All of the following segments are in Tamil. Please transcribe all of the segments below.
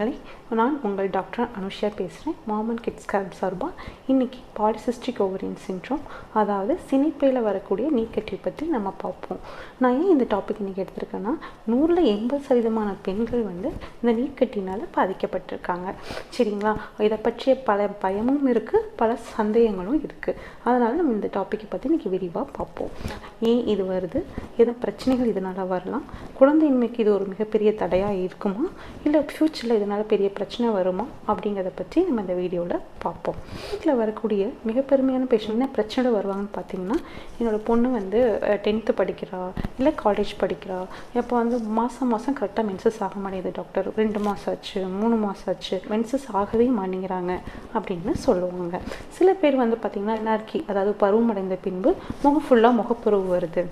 நேயர்களே, நான் உங்கள் டாக்டர் அனுஷியா பேசுகிறேன். மாம் அண்ட் கிட்ஸ் கேர் சார்பாக இன்றைக்கி பாலிசிஸ்டிக் ஓவரியன் சிண்ட்ரோம், அதாவது சினைப்பையில் வரக்கூடிய நீர்க்கட்டி பற்றி நம்ம பார்ப்போம். நான் ஏன் இந்த டாபிக் இன்றைக்கி எடுத்திருக்கேன்னா, 100ல் 80% பெண்கள் இந்த நீர்க்கட்டினால் பாதிக்கப்பட்டிருக்காங்க. சரிங்களா? இதை பற்றிய பல பயமும் இருக்குது, பல சந்தேகங்களும் இருக்குது. அதனால் நம்ம இந்த டாப்பிக்கை பற்றி இன்றைக்கி விரிவாக பார்ப்போம். ஏன் இது வருது, எதோ பிரச்சனைகள் இதனால் வரலாம், குழந்தையின்மைக்கு இது ஒரு மிகப்பெரிய தடையாக இருக்குமா, இல்லை ஃப்யூச்சரில் இதனால் பெரிய பிரச்சனை வருமா அப்படிங்கிறத பற்றி நம்ம இந்த வீடியோவில் பார்ப்போம். வீட்டில் வரக்கூடிய மிக பெருமையான பேஷண்ட் என்ன பிரச்சனை வருவாங்கன்னு பார்த்தீங்கன்னா, என்னோடய பொண்ணு 10th படிக்கிறா, இல்லை காலேஜ் படிக்கிறா, இப்போ மாதம் கரெக்டாக மென்சஸ் ஆக மாட்டேங்குது டாக்டர், 2 மாதம் ஆச்சு, 3 மாதம் ஆச்சு, மென்சஸ் ஆகவே மாட்டேங்கிறாங்க அப்படின்னு சொல்லுவாங்க. சில பேர் பார்த்திங்கன்னா என்ஆர்கி, அதாவது பருவமடைந்த பின்பு முகம் ஃபுல்லாக முகப்பருவு வருது,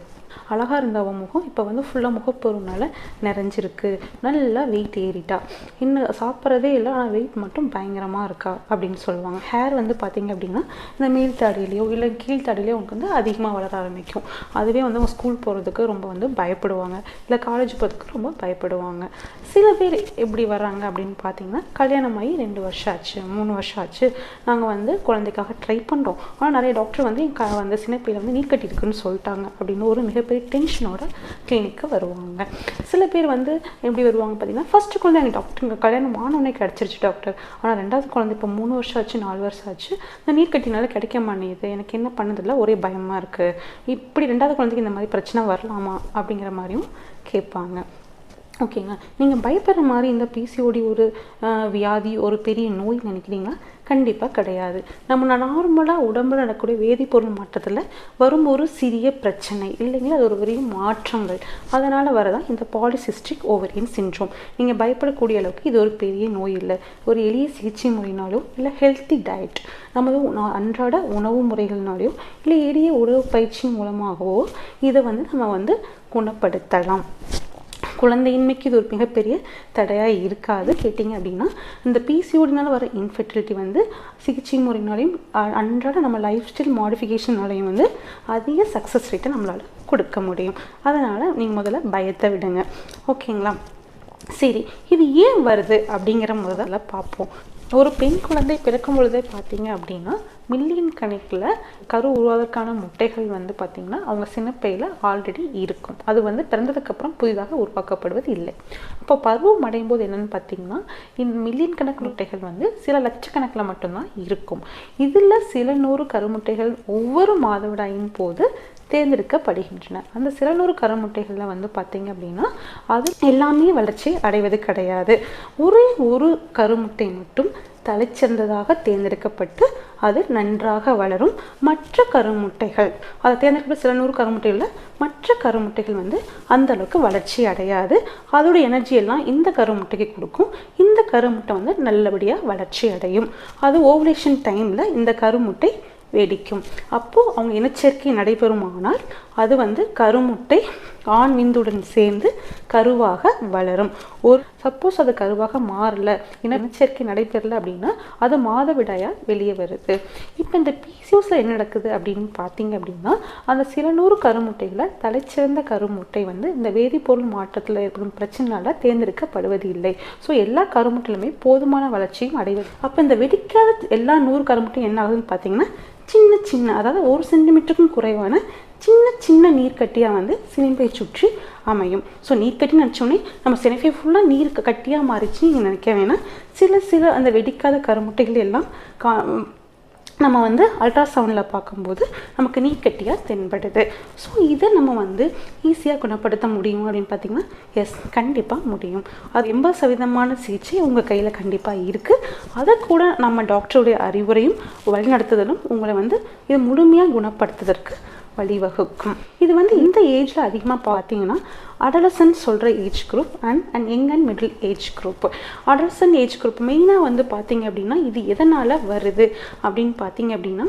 அழகாக இருந்தவ முகம் இப்போ ஃபுல்லாக முகப்பொருள்னால நிறைஞ்சிருக்கு, நல்லா வெயிட் ஏறிட்டா, இன்னும் சாப்பிட்றதே இல்லை ஆனால் வெயிட் மட்டும் பயங்கரமாக இருக்கா அப்படின்னு சொல்லுவாங்க. ஹேர் பார்த்திங்க அப்படின்னா இந்த மேல் தாடியிலையோ இல்லை கீழ் தாடியிலையோ அவங்களுக்கு அதிகமாக வளர ஆரம்பிக்கும். அதுவே அவங்க ஸ்கூல் போகிறதுக்கு ரொம்ப பயப்படுவாங்க, இல்லை காலேஜ் போகிறதுக்கு ரொம்ப பயப்படுவாங்க. சில பேர் எப்படி வர்றாங்க அப்படின்னு பார்த்தீங்கன்னா, கல்யாணம் ஆகி 2 வருஷம் ஆச்சு, 3 வருஷம் ஆச்சு, நாங்கள் குழந்தைக்காக ட்ரை பண்ணுறோம், ஆனால் நிறைய டாக்டர் சினைப்பையில் நீர்க்கட்டி இருக்குன்னு சொல்லிட்டாங்க அப்படின்னு ஒரு மிகப்பெரிய டென்ஷனோட கிளினிக்கு வருவாங்க. சில பேர் எப்படி வருவாங்க பார்த்தீங்கன்னா, ஃபர்ஸ்ட் குழந்தை எங்கள் டாக்டருங்க கல்யாணம் ஆனோடனே கிடச்சிருச்சு டாக்டர், ஆனால் 2வது குழந்தை இப்போ 3 வருஷம் ஆச்சு, 4 வருஷம் ஆச்சு, இந்த நீர்க்கட்டினால கிடைக்க மாட்டேங்குது, எனக்கு என்ன பண்ணதில்லை, ஒரே பயமாக இருக்குது, இப்படி 2வது குழந்தைக்கு இந்த மாதிரி பிரச்சனை வரலாமா அப்படிங்கிற மாதிரியும் கேட்பாங்க. ஓகேங்க, நீங்கள் பயப்படுற மாதிரி இந்த பிசிஓடி ஒரு வியாதி, ஒரு பெரிய நோய் நினைக்கிறீங்களா? கண்டிப்பாக கிடையாது. நம்ம நார்மலாக உடம்புல நடக்கக்கூடிய வேதிப்பொருள் மாற்றத்தில் வரும் ஒரு சிறிய பிரச்சனை இல்லைங்களா, அது ஒரு பெரிய மாற்றங்கள், அதனால் வரதான் இந்த பாலிசிஸ்டிக் ஓவரியன் சிண்ட்ரோம். நீங்கள் பயப்படக்கூடிய அளவுக்கு இது ஒரு பெரிய நோய் இல்லை. ஒரு எளிய சிகிச்சை முறையினாலோ, இல்லை ஹெல்த்தி டயட், நமது அன்றாட உணவு முறைகள்னாலையோ, இல்லை எளிய உணவு பயிற்சி மூலமாகவோ இதை நம்ம குணப்படுத்தலாம். குழந்தையின்மைக்கு இது ஒரு மிகப்பெரிய தடையாக இருக்காது. கேட்டிங்க அப்படின்னா, இந்த பிசிஓடினால் வர இன்ஃபெர்டிலிட்டி சிகிச்சை முறையினாலையும் அன்றாட நம்ம லைஃப் ஸ்டைல் மாடிஃபிகேஷனாலையும் அதிக சக்ஸஸ் ரேட்டை நம்மளால் கொடுக்க முடியும். அதனால் நீங்கள் முதல்ல பயத்தை விடுங்க. ஓகேங்களா? சரி, இது ஏன் வருது அப்படிங்கிற முதல்ல பார்ப்போம். ஒரு பெண் குழந்தை பிறக்கும் பொழுதே பார்த்தீங்க அப்படின்னா, மில்லியன் கணக்கில் கரு உருவாவதற்கான முட்டைகள் பார்த்திங்கன்னா அவங்க சினைப்பையில் ஆல்ரெடி இருக்கும். அது பிறந்ததுக்கப்புறம் புதிதாக உருவாக்கப்படுவது இல்லை. அப்போ பருவம் அடையும் போது என்னென்னு பார்த்தீங்கன்னா, இந்த மில்லியன் கணக்கு முட்டைகள் சில லட்சக்கணக்கில் மட்டும்தான் இருக்கும். இதில் சில 100 கருமுட்டைகள் ஒவ்வொரு மாதவிடாயின் போது தேர்ந்தெடுக்கப்படுகின்றன. அந்த சில 100 கருமுட்டைகளில் பார்த்தீங்க அப்படின்னா, அது எல்லாமே வளர்ச்சி அடைவது கிடையாது. ஒரே ஒரு கருமுட்டை மட்டும் தலைச்சிறந்ததாக தேர்ந்தெடுக்கப்பட்டு அது நன்றாக வளரும். மற்ற கருமுட்டைகள், அதை தேர்ந்தெடுக்கப்பட்ட சில 100 கருமுட்டைகளில் மற்ற கருமுட்டைகள் அந்த அளவுக்கு வளர்ச்சி அடையாது. அதோட எனர்ஜி எல்லாம் இந்த கருமுட்டைக்கு கொடுக்கும். இந்த கருமுட்டை நல்லபடியாக வளர்ச்சி அடையும். அது ஓவலேஷன் டைமில் இந்த கருமுட்டை வெடிக்கும். அப்போது அவங்க இனச்சேர்க்கை நடைபெறுமானால் அது கருமுட்டை ஆண் விந்துடன் சேர்ந்து கருவாக வளரும். ஒரு சப்போஸ் அது கருவாக மாறல, இனச்சேர்க்கை நடைபெறல அப்படின்னா அது மாதவிடாயாக வெளியே வருது. இப்போ இந்த பிசிஓஸில் என்ன நடக்குது அப்படின்னு பார்த்தீங்க அப்படின்னா, அந்த சில 100 கருமுட்டைகளை தலைச்சிறந்த கருமுட்டை இந்த வேதிப்பொருள் மாற்றத்தில் ஏற்படும் பிரச்சனைனால தேர்ந்தெடுக்கப்படுவது இல்லை. ஸோ எல்லா கருமுட்டையிலுமே போதுமான வளர்ச்சியும் அடைவது. அப்போ இந்த வெடிக்காத எல்லா 100 கருமுட்டையும் என்ன ஆகுதுன்னு பார்த்தீங்கன்னா, சின்ன அதாவது 1 சென்டிமீட்டருக்கும் குறைவான சின்ன நீர்க்கட்டியாக சினைப்பை சுற்றி அமையும். ஸோ நீர்க்கட்டின்னு நினச்சோடனே நம்ம சினைப்பை ஃபுல்லாக நீர் கட்டியாக மாறிச்சு நீங்கள் நினைக்க வேணாம். சில அந்த வெடிக்காத கருமுட்டைகள் எல்லாம் நம்ம அல்ட்ராசவுண்டில் பார்க்கும்போது நமக்கு நீர்க்கட்டியாக தென்படுது. ஸோ இதை நம்ம ஈஸியாக குணப்படுத்த முடியும் அப்படின்னு பார்த்தீங்கன்னா, எஸ், கண்டிப்பாக முடியும். அது 80% சிகிச்சை உங்கள் கையில் கண்டிப்பாக இருக்குது. அதை கூட நம்ம டாக்டருடைய அறிவுரையும் வழிநடத்துதலும் உங்களை இதை முழுமையாக குணப்படுத்துவதற்கு வழிவகுக்கும். இது இந்த ஏஜில் அதிகமாக பார்த்தீங்கன்னா அடலசன்ட் சொல்கிற age group and young and middle age group. Adolescent age group மெயினாக பார்த்தீங்க அப்படின்னா, இது எதனால் வருது அப்படின்னு பார்த்தீங்க அப்படின்னா,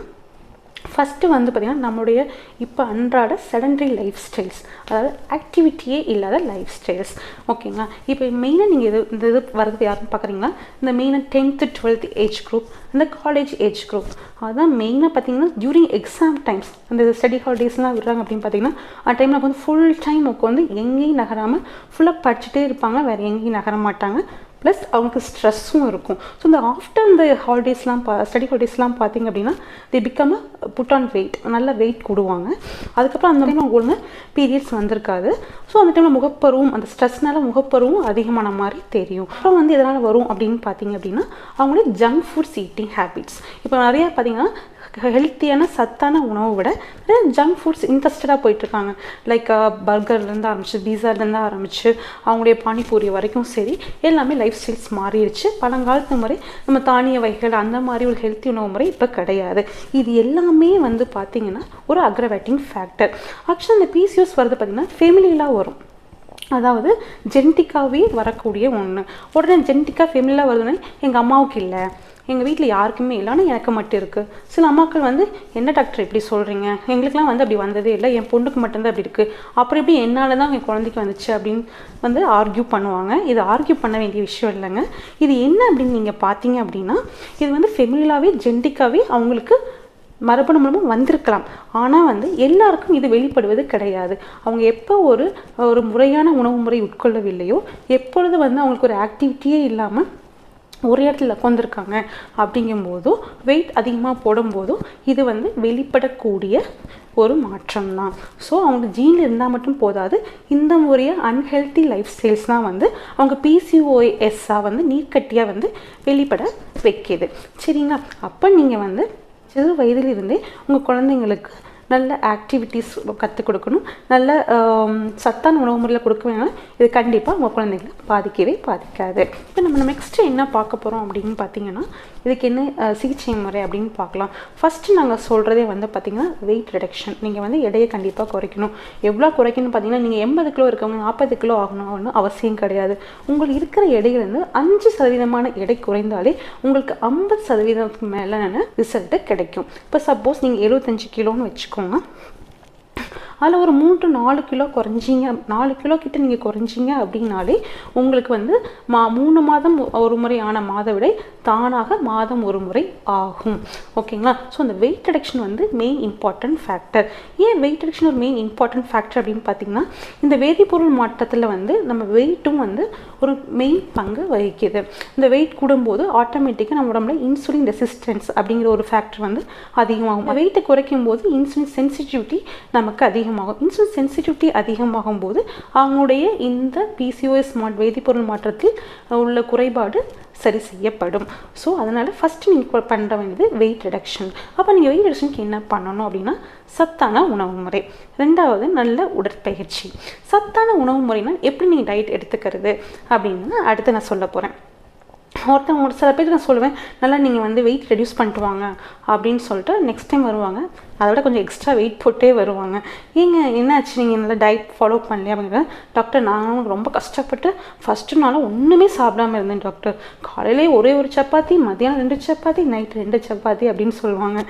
ஃபஸ்ட்டு பார்த்திங்கன்னா நம்மளுடைய இப்போ அன்றாட செடன்டரி லைஃப் ஸ்டைல்ஸ், அதாவது ஆக்டிவிட்டியே இல்லாத லைஃப் ஸ்டைல்ஸ். ஓகேங்களா? இப்போ மெயினாக நீங்கள் இது வரது யாருன்னு பார்க்குறீங்களா, இந்த மெயினாக 10th 12th ஏஜ் குரூப், இந்த காலேஜ் ஏஜ் குரூப், அதுதான் மெயினாக பார்த்தீங்கன்னா டியூரிங் எக்ஸாம் டைம்ஸ் அந்த ஸ்டடி ஹாலிடேஸ்லாம் விடுறாங்க அப்படின்னு பார்த்தீங்கன்னா, அந்த டைமில் ஃபுல் டைம் எங்கேயும் நகராமல் ஃபுல்லாக படிச்சுட்டே இருப்பாங்க, வேறு எங்கேயும் நகர மாட்டாங்க, ப்ளஸ் அவங்களுக்கு ஸ்ட்ரெஸ்ஸும் இருக்கும். ஸோ இந்த ஆஃப்டர் இந்த ஹாலிடேஸ்லாம் ஸ்டடி ஹாலிடேஸ்லாம் பார்த்திங்க அப்படின்னா they become put on weight, நல்ல வெயிட் கூடுவாங்க. அதுக்கப்புறம் அந்த டைம் அவங்களுக்கு பீரியட்ஸ் வந்திருக்காது. ஸோ அந்த டைமில் முகப்பருவும் அந்த ஸ்ட்ரெஸ்னால முகப்பருவும் அதிகமான மாதிரி தெரியும். அப்புறம் வந்து எதனால் வரும் அப்படின்னு பார்த்தீங்க அப்படின்னா அவங்களே ஜங்க் ஃபுட்ஸ் ஈட்டிங் ஹேபிட்ஸ். இப்போ நிறையா பார்த்தீங்கன்னா ஹெல்த்தியான சத்தான உணவை விட ஜங்க் ஃபுட்ஸ் இன்ட்ரெஸ்டடாக போயிட்டுருக்காங்க. லைக் பர்கர்லேருந்து ஆரம்பிச்சு பீஸாலேருந்து ஆரம்பிச்சு அவங்களுடைய பானிபூரி வரைக்கும் சரி எல்லாமே லைஃப் ஸ்டைல்ஸ் மாறிடுச்சு. பழங்காலத்து முறை நம்ம தானிய வகைகள் அந்த மாதிரி ஒரு ஹெல்த்தி உணவு முறை இப்போ கிடையாது. இது எல்லாமே வந்து பார்த்திங்கன்னா ஒரு அக்ரவேட்டிங் ஃபேக்டர். ஆக்சுவலாக இந்த PCOS வருது பார்த்திங்கன்னா ஃபேமிலியெலாம் வரும், அதாவது ஜெனட்டிக்காகவே வரக்கூடிய ஒன்று. உடனே ஜெனட்டிக்காக ஃபேமிலியாக வருதுன்னா எங்கள் அம்மாவுக்கு இல்லை, எங்கள் வீட்டில் யாருக்குமே இல்லைன்னு எனக்கு மட்டும் இருக்குது. சில அம்மாக்கள் வந்து என்ன டாக்டர் இப்படி சொல்கிறீங்க, எங்களுக்குலாம் வந்து அப்படி வந்ததே இல்லை, என் பொண்ணுக்கு மட்டும்தான் அப்படி இருக்குது, அப்புறம் எப்படி என்னால் தான் என் குழந்தைக்கு வந்துச்சு அப்படின்னு வந்து ஆர்கியூ பண்ணுவாங்க. இது ஆர்கியூ பண்ண வேண்டிய விஷயம் இல்லைங்க. இது என்ன அப்படின்னு நீங்கள் பார்த்தீங்க அப்படின்னா இது வந்து ஃபெமிலியாகவே ஜெனட்டிக்காகவே அவங்களுக்கு மரபணு மூலமாக வந்திருக்கலாம். ஆனால் வந்து எல்லாருக்கும் இது வெளிப்படுவது கிடையாது. அவங்க எப்போ ஒரு முறையான உணவு முறை உட்கொள்ளவில்லையோ, எப்பொழுது வந்து அவங்களுக்கு ஒரு ஆக்டிவிட்டியே இல்லாமல் ஒரு இடத்துல உட்காந்துருக்காங்க அப்படிங்கும்போதோ வெயிட் அதிகமாக போடும்போதோ இது வந்து வெளிப்படக்கூடிய ஒரு மாற்றம் தான். ஸோ அவங்க ஜீனில் இருந்தால் மட்டும் போதாது, இந்த முறைய அன்ஹெல்த்தி லைஃப் ஸ்டைல்ஸ்லாம் வந்து அவங்க PCOS-ஆக வந்து நீர்க்கட்டியாக வந்து வெளிப்பட வைக்கிது. சரிங்களா? அப்போ நீங்கள் வந்து சிறு வயதிலிருந்தே உங்கள் குழந்தைங்களுக்கு நல்ல ஆக்டிவிட்டீஸ் கற்றுக் கொடுக்கணும். நல்ல சத்தான உணவு முறையில் கொடுக்க வேணாலும் இது கண்டிப்பாக உங்கள் குழந்தைங்களை பாதிக்கவே பாதிக்காது. இப்போ நம்ம நெக்ஸ்ட்டு என்ன பார்க்க போகிறோம் அப்படின்னு பார்த்தீங்கன்னா இதுக்கு என்ன சிகிச்சை முறை அப்படின்னு பார்க்கலாம். ஃபஸ்ட்டு நாங்கள் சொல்கிறதே வந்து பார்த்திங்கன்னா வெயிட் ரிடக்ஷன். நீங்கள் வந்து எடையை கண்டிப்பாக குறைக்கணும். எவ்வளோ குறைக்கணும்னு பார்த்தீங்கன்னா நீங்கள் 80 கிலோ இருக்கவங்க 40 கிலோ ஆகணும்னு அவசியம் கிடையாது. உங்களுக்கு இருக்கிற எடையிலேருந்து 5% எடை குறைந்தாலே உங்களுக்கு 50% மேலான ரிசல்ட்டு கிடைக்கும். இப்போ சப்போஸ் நீங்கள் 75 கிலோன்னு வச்சுக்கோங்க, அதில் ஒரு 3-4 கிலோ குறைஞ்சிங்க, 4 கிலோ கிட்ட நீங்கள் குறைஞ்சிங்க அப்படின்னாலே உங்களுக்கு வந்து 3 மாதம் ஒரு முறை ஆன மாதவிடை தானாக மாதம் ஒரு முறை ஆகும். ஓகேங்களா? ஸோ அந்த வெயிட் ரிடக்ஷன் வந்து மெயின் இம்பார்ட்டன்ட் ஃபேக்டர். ஏன் வெயிட் ரிடக்ஷன் ஒரு மெயின் இம்பார்ட்டன்ட் ஃபேக்டர் அப்படின்னு பார்த்தீங்கன்னா இந்த வேதிப்பொருள் மாற்றத்தில் வந்து நம்ம வெயிட்டும் வந்து ஒரு மெயின் பங்கு வகிக்குது. இந்த வெயிட் கூடும்போது ஆட்டோமேட்டிக்காக நம்ம உடம்புல இன்சுலின் ரெசிஸ்டன்ஸ் அப்படிங்கிற ஒரு ஃபேக்டர் வந்து அதிகமாகும். வெயிட்டை குறைக்கும் போது இன்சுலின் சென்சிட்டிவிட்டி நமக்கு அதிகமாகும். இன்சுலின் சென்சிட்டிவிட்டி அதிகமாகும் போது அவங்களுடைய இந்த PCOS வேதிப்பொருள் மாற்றத்தில் உள்ள குறைபாடு சரி செய்யப்படும். ஸோ அதனால் ஃபஸ்ட்டு நீங்கள் பண்ணுற வேண்டியது வெயிட் ரிடக்ஷன். அப்போ நீங்கள் வெயிட் ரிடக்ஷனுக்கு என்ன பண்ணணும் அப்படின்னா சத்தான உணவு முறை, ரெண்டாவது நல்ல உடற்பயிற்சி. சத்தான உணவு முறைனா எப்படி நீங்கள் டயட் எடுத்துக்கிறது அப்படின்னு அடுத்து நான் சொல்ல போகிறேன். ஒருத்தவங்க சில பேருக்கு நான் சொல்லுவேன் நல்லா நீங்கள் வந்து வெயிட் ரெடியூஸ் பண்ணிட்டு வாங்க அப்படின்னு சொல்லிட்டு நெக்ஸ்ட் டைம் வருவாங்க, அதை விட கொஞ்சம் எக்ஸ்ட்ரா வெயிட் போட்டே வருவாங்க. ஏங்க என்னாச்சு நீங்கள் நல்லா டயட் ஃபாலோ பண்ணலையா அப்படிங்கிற. டாக்டர் நான் ரொம்ப கஷ்டப்பட்டு ஃபஸ்ட்டு நாளாக ஒன்றுமே சாப்பிடாமல் இருந்தேன் டாக்டர், காலையிலே ஒரே ஒரு சப்பாத்தி, மதியானம் 2 சப்பாத்தி, நைட் 2 சப்பாத்தி அப்படின்னு சொல்லுவாங்க.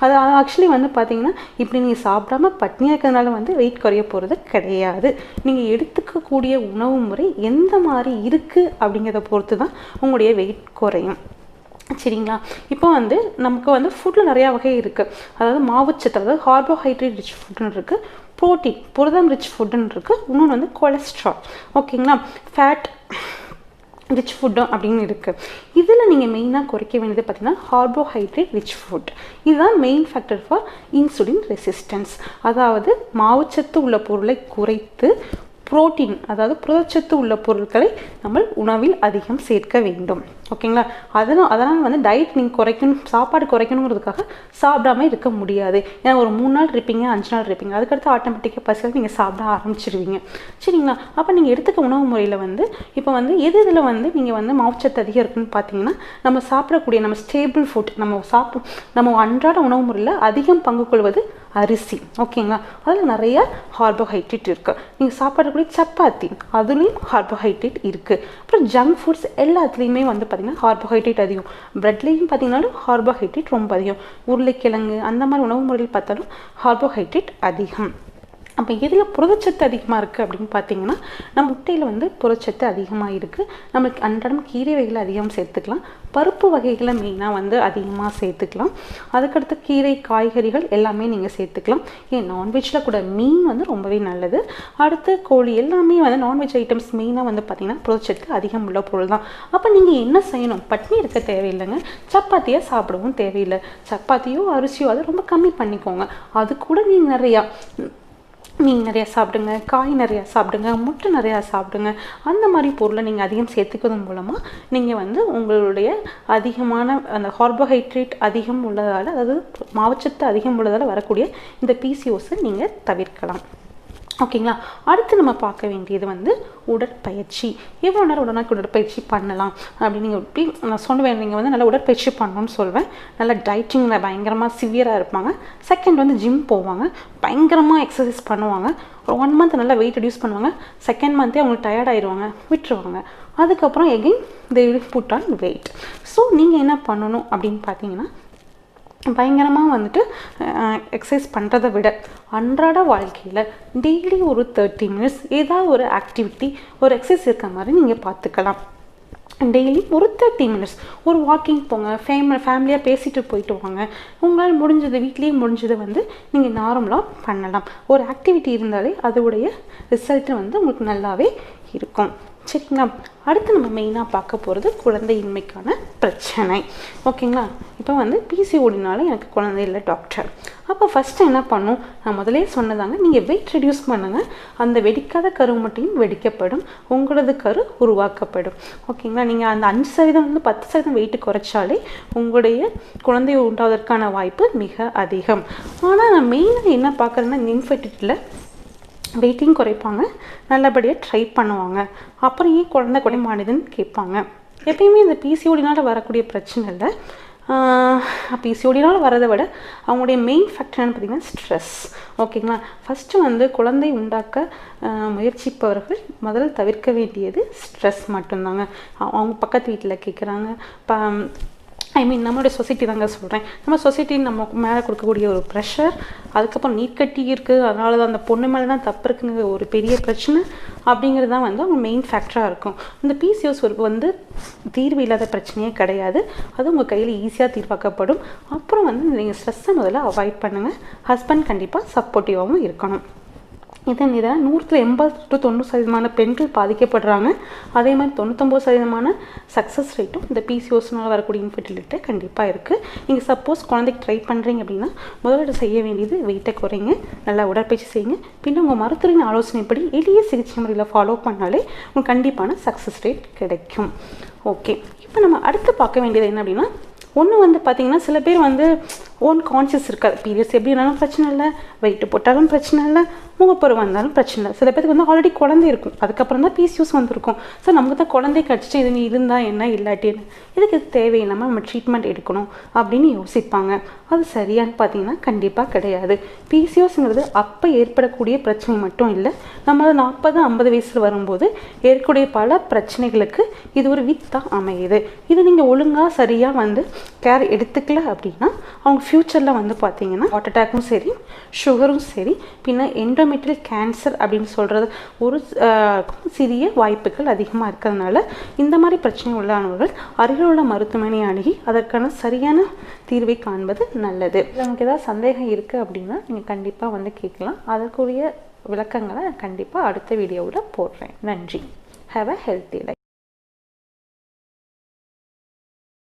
அது ஆக்சுவலி வந்து பார்த்தீங்கன்னா இப்படி நீங்கள் சாப்பிடாம பட்னியாக இருக்கிறதுனால வந்து வெயிட் குறைய போகிறது கிடையாது. நீங்கள் எடுத்துக்கக்கூடிய உணவு முறை எந்த மாதிரி இருக்குது அப்படிங்கிறத பொறுத்து தான் உங்களுடைய வெயிட் குறையும். சரிங்களா? இப்போ வந்து நமக்கு வந்து ஃபுட்டில் நிறையா வகை இருக்குது. அதாவது மாவுச்சத்து, அதாவது கார்போஹைட்ரேட் ரிச் ஃபுட்டுன்னு இருக்குது, ப்ரோட்டீன் புரதம் ரிச் ஃபுட்டுன்னு இருக்குது, இன்னொன்று வந்து கொலஸ்ட்ரால், ஓகேங்களா, ஃபேட் ரிச் ஃபுட்டும் அப்படின்னு இருக்குது. இதில் நீங்கள் மெயினாக குறைக்க வேண்டியது பார்த்திங்கன்னா கார்போஹைட்ரேட் ரிச் ஃபுட். இதுதான் main factor for insulin resistance. அதாவது மாவுச்சத்து உள்ள பொருளை குறைத்து புரோட்டீன், அதாவது புரதச்சத்து உள்ள பொருட்களை நம்ம உணவில் அதிகம் சேர்க்க வேண்டும். ஓகேங்களா? அதனால் வந்து டயட் நீங்கள் குறைக்கணும், சாப்பாடு குறைக்கணுங்கிறதுக்காக சாப்பிடாம இருக்க முடியாது. ஏன்னா ஒரு 3 நாள் இருப்பீங்க, 5 நாள் இருப்பீங்க, அதுக்கடுத்து ஆட்டோமேட்டிக்காக பசியாக நீங்கள் சாப்பிட ஆரம்பிச்சிடுவீங்க. சரிங்களா? அப்போ நீங்கள் எடுத்துக்க உணவு முறையில் வந்து இப்போ வந்து இதில் வந்து நீங்கள் வந்து மாவுச்சத்து அதிகம் இருக்குன்னு பார்த்தீங்கன்னா நம்ம சாப்பிடக்கூடிய நம்ம ஸ்டேபிள் ஃபுட், நம்ம அன்றாட உணவு முறையில் அதிகம் பங்கு கொள்வது அரிசி. ஓகேங்களா? அதில் நிறைய கார்போஹைட்ரேட் இருக்குது. நீங்கள் சாப்பிடக்கூடிய சப்பாத்தி அதுலேயும் கார்போஹைட்ரேட் இருக்குது. அப்புறம் ஜங்க் ஃபுட்ஸ் எல்லாத்துலேயுமே வந்து பார்த்திங்கன்னா கார்போஹைட்ரேட் அதிகம். ப்ரெட்லேயும் பார்த்திங்கனாலும் கார்போஹைட்ரேட் ரொம்ப அதிகம். உருளைக்கிழங்கு அந்த மாதிரி உணவு முறையில் பார்த்தாலும் கார்போஹைட்ரேட் அதிகம். அப்போ இதில் புரதச்சத்து அதிகமாக இருக்குது அப்படின்னு பார்த்தீங்கன்னா நம்ம முட்டையில் வந்து புரதச்சத்து அதிகமாக இருக்குது. நம்மளுக்கு அன்றாடம் கீரை வகைகளை அதிகம் சேர்த்துக்கலாம். பருப்பு வகைகளை மெயினாக வந்து அதிகமாக சேர்த்துக்கலாம். அதுக்கடுத்து கீரை காய்கறிகள் எல்லாமே நீங்கள் சேர்த்துக்கலாம். ஏன் நான்வெஜ்ஜில் கூட மீன் வந்து ரொம்பவே நல்லது. அடுத்து கோழி எல்லாமே வந்து நான்வெஜ் ஐட்டம்ஸ் மெயினாக வந்து பார்த்திங்கன்னா புரதச்சத்து அதிகம் உள்ள பொருள் தான். அப்போ நீங்கள் என்ன செய்யணும்? பட்னி இருக்க தேவையில்லைங்க. சப்பாத்தியாக சாப்பிடவும் தேவையில்லை. சப்பாத்தியோ அரிசியோ அதை ரொம்ப கம்மி பண்ணிக்கோங்க. அது கூட நீங்கள் நிறையா மீன் நிறையா சாப்பிடுங்க, காய் நிறையா சாப்பிடுங்க, முட்டை நிறையா சாப்பிடுங்க. அந்த மாதிரி பொருளை நீங்கள் அதிகம் சேர்த்துக்கிறதன் மூலமாக நீங்கள் வந்து உங்களுடைய அதிகமான அந்த கார்போஹைட்ரேட் அதிகம் உள்ளதால், அதாவது மாவுச்சத்து அதிகம் உள்ளதால் வரக்கூடிய இந்த PCOS நீங்கள் தவிர்க்கலாம். ஓகேங்களா? அடுத்து நம்ம பார்க்க வேண்டியது வந்து உடற்பயிற்சி. எவ்வளோ நேரம் உடற்பயிற்சி பண்ணலாம் அப்படின்னு நீங்கள் எப்படி நான் சொல்லுவேன். நீங்கள் வந்து நல்லா உடற்பயிற்சி பண்ணணும்னு சொல்வேன். நல்லா டயட்டிங்கில் பயங்கரமாக சிவியராக இருப்பாங்க. செகண்ட் வந்து ஜிம் போவாங்க, பயங்கரமாக எக்ஸசைஸ் பண்ணுவாங்க. ஒரு 1 மந்த் நல்லா வெயிட் ரெடியூஸ் பண்ணுவாங்க. செகண்ட் மந்த்தே அவங்களுக்கு டயர்ட் ஆயிடுவாங்க, விட்டுருவாங்க. அதுக்கப்புறம் again they will put on weight. So நீங்கள் என்ன பண்ணணும் அப்படின்னு பார்த்தீங்கன்னா, பயங்கரமாக வந்துட்டு எக்ஸசைஸ் பண்ணுறதை விட அன்றாட வாழ்க்கையில் டெய்லி ஒரு 30 மினிட்ஸ் ஏதாவது ஒரு ஆக்டிவிட்டி, ஒரு எக்ஸசைஸ் இருக்க மாதிரி நீங்கள் பார்த்துக்கலாம். டெய்லி ஒரு 30 மினிட்ஸ் ஒரு வாக்கிங் போங்க, ஃபேமிலியாக பேசிட்டு போயிட்டு வாங்க. உங்களால் முடிஞ்சது, வீட்லேயே முடிஞ்சதை வந்து நீங்கள் நார்மலாக பண்ணலாம். ஒரு ஆக்டிவிட்டி இருந்தாலே அதோடைய ரிசல்ட்டு வந்து உங்களுக்கு நல்லாவே இருக்கும். சரிங்களா? அடுத்து நம்ம மெயினாக பார்க்க போகிறது குழந்தையின்மைக்கான பிரச்சனை. ஓகேங்களா? இப்போ வந்து PCODனால எனக்கு குழந்தை இல்லை டாக்டர். அப்போ ஃபஸ்ட்டு என்ன பண்ணும்? நான் முதலே சொன்னதாங்க, நீங்கள் வெயிட் ரெடியூஸ் பண்ணுங்கள். அந்த வெடிக்காத கரு மட்டும் வெடிக்கப்படும், உங்களது கரு உருவாக்கப்படும். ஓகேங்களா? நீங்கள் அந்த 5% வந்து 10% வெயிட்டு குறைச்சாலே உங்களுடைய குழந்தை உண்டாவதற்கான வாய்ப்பு மிக அதிகம். ஆனால் நான் மெயினாக என்ன பார்க்குறேன்னா, இந்த இன்ஃபர்டிலிட்டியில் வெயிட்டிங் குறைப்பாங்க, நல்லபடியாக ட்ரை பண்ணுவாங்க. அப்புறம் ஏன் குழந்தை குறைமானதுன்னு கேட்பாங்க. எப்பயுமே இந்த PCODனால் வரக்கூடிய பிரச்சனை இல்லை. PCODனால் வரதை விட அவங்களுடைய மெயின் ஃபேக்டர் என்னன்னு பார்த்தீங்கன்னா ஸ்ட்ரெஸ். ஓகேங்களா? ஃபஸ்ட்டு வந்து குழந்தை உண்டாக்க முயற்சிப்பவர்கள் முதல்ல தவிர்க்க வேண்டியது ஸ்ட்ரெஸ் மட்டும்தாங்க. அவங்க பக்கத்து வீட்டில் கேட்குறாங்க, நம்மளுடைய சொசைட்டி தாங்க சொல்கிறேன். நம்ம சொசைட்டி நமக்கு மேலே கொடுக்கக்கூடிய ஒரு ப்ரெஷர், அதுக்கப்புறம் நீர்க்கட்டி இருக்குது, அதனால தான் அந்த பொண்ணு மேலே தான் தப்பு இருக்குங்கிற ஒரு பெரிய பிரச்சனை அப்படிங்கிறது தான் வந்து அவங்க மெயின் ஃபேக்டராக இருக்கும். இந்த PCOS வந்து தீர்வு இல்லாத பிரச்சனையே கிடையாது. அது உங்கள் கையில் ஈஸியாக தீர்வாக்கப்படும். அப்புறம் வந்து நீங்கள் ஸ்ட்ரெஸ்ஸை முதல்ல அவாய்ட் பண்ணுங்கள். ஹஸ்பண்ட் கண்டிப்பாக சப்போர்ட்டிவாகவும் இருக்கணும். இதன் 100% to 90% பெண்கள் பாதிக்கப்படுறாங்க. அதே மாதிரி 99% சக்ஸஸ் ரேட்டும் இந்த PCOSனால் வரக்கூடிய இன்ஃபர்டிலிட்டி கண்டிப்பாக இருக்குது. நீங்கள் சப்போஸ் குழந்தைக்கு ட்ரை பண்ணுறீங்க அப்படின்னா முதல்ல செய்ய வேண்டியது வெயிட்டை குறைங்க, நல்லா உடற்பயிற்சி செய்யுங்க. பின்னர் உங்கள் மருத்துவரின் ஆலோசனைப்படி எளிய சிகிச்சை முறையில் ஃபாலோ பண்ணாலே உங்களுக்கு கண்டிப்பான சக்ஸஸ் ரேட் கிடைக்கும். ஓகே, இப்போ நம்ம அடுத்து பார்க்க வேண்டியது என்ன அப்படின்னா, ஒன்று வந்து பார்த்திங்கன்னா, சில பேர் வந்து ஓன் கான்ஷியஸ் இருக்காது. பீரியட்ஸ் எப்படி இருந்தாலும் பிரச்சனை இல்லை, வெயிட்டு போட்டாலும் பிரச்சனை இல்லை, முகப்பருவம் வந்தாலும் பிரச்சனை இல்லை. சில பேருக்கு வந்து ஆல்ரெடி குழந்தை இருக்கும், அதுக்கப்புறம் தான் PCOS வந்திருக்கும். ஸோ நமக்கு தான் குழந்தை கிடச்சிட்டு இது நீ இருந்தால் என்ன இல்லாட்டின்னு இதுக்கு தேவையில்லாமல் நம்ம ட்ரீட்மெண்ட் எடுக்கணும் அப்படின்னு யோசிப்பாங்க. அது சரியான்னு பார்த்தீங்கன்னா கண்டிப்பாக கிடையாது. PCOSங்கிறது அப்போ ஏற்படக்கூடிய பிரச்சனை மட்டும் இல்லை, நம்ம 40-50 வயசில் வரும்போது ஏற்கக்கூடிய பல பிரச்சனைகளுக்கு இது ஒரு வித்தாக அமையுது. இது நீங்கள் ஒழுங்காக சரியாக வந்து கேர் எடுத்துக்கல அப்படின்னா அவங்க ஃப்யூச்சரில் வந்து பார்த்தீங்கன்னா ஹார்ட் அட்டாக்கும் சரி, சுகரும் சரி, பின்ன எண்டோமெட்ரியல் கேன்சர் அப்படின்னு சொல்கிறது ஒரு சிறிய வாய்ப்புகள் அதிகமாக இருக்கிறதுனால இந்த மாதிரி பிரச்சனை உள்ளவர்கள் அருகில் உள்ள மருத்துவமனை அணுகி அதற்கான சரியான தீர்வை காண்பது நல்லது. நமக்கு ஏதாவது சந்தேகம் இருக்குது அப்படின்னா நீங்கள் கண்டிப்பாக வந்து கேட்கலாம். அதற்குரிய விளக்கங்களை கண்டிப்பாக அடுத்த வீடியோவில் போடுறேன். நன்றி. Have a healthy life.